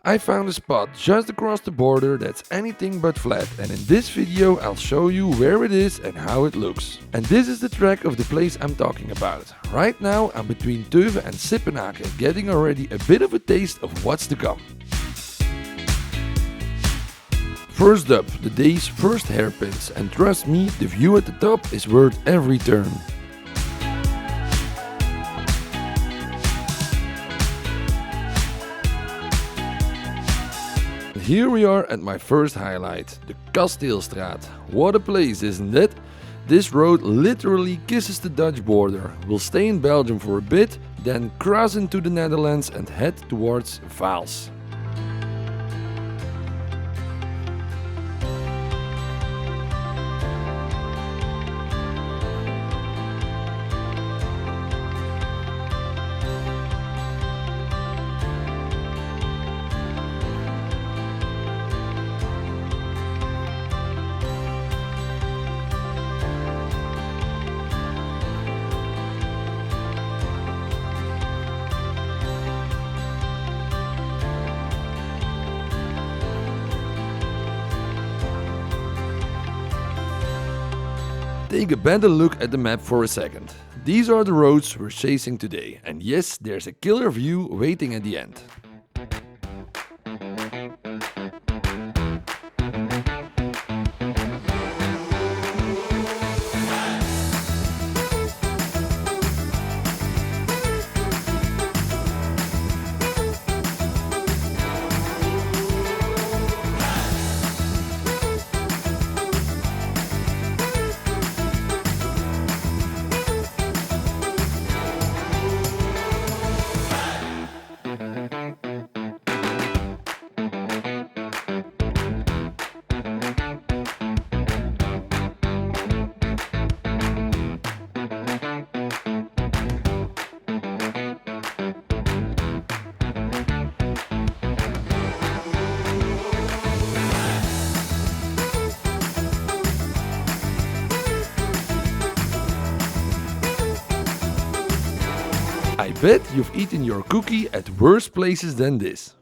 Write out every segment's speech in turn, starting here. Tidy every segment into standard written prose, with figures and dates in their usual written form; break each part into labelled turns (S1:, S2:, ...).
S1: I found a spot just across the border that's anything but flat, and in this video I'll show you where it is and how it looks. And this is the track of the place I'm talking about. Right now I'm between Teuve and Sippenaken, getting already a bit of a taste of what's to come. First up, the day's first hairpins, and trust me, the view at the top is worth every turn. Here we are at my first highlight, the Kasteelstraat. What a place, isn't it? This road literally kisses the Dutch border. We'll stay in Belgium for a bit, then cross into the Netherlands and head towards Vaals. Take a better look at the map for a second. These are the roads we're chasing today, and yes, there's a killer view waiting at the end. I bet you've eaten your cookie at worse places than this.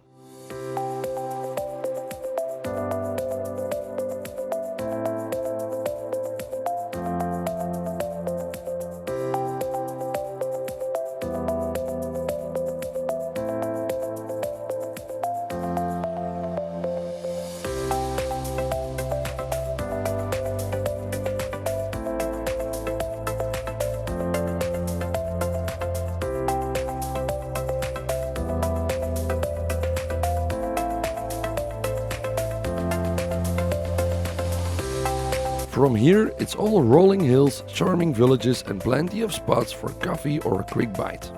S1: From here, it's all rolling hills, charming villages and plenty of spots for coffee or a quick bite.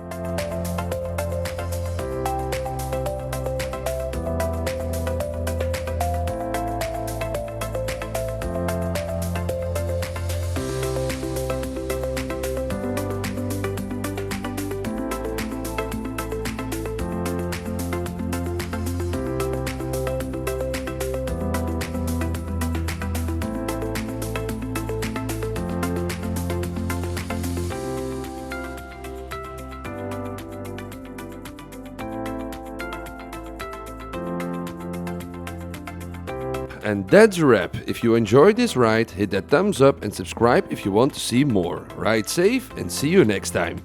S1: And that's a wrap. If you enjoyed this ride, hit that thumbs up and subscribe if you want to see more. Ride safe and see you next time.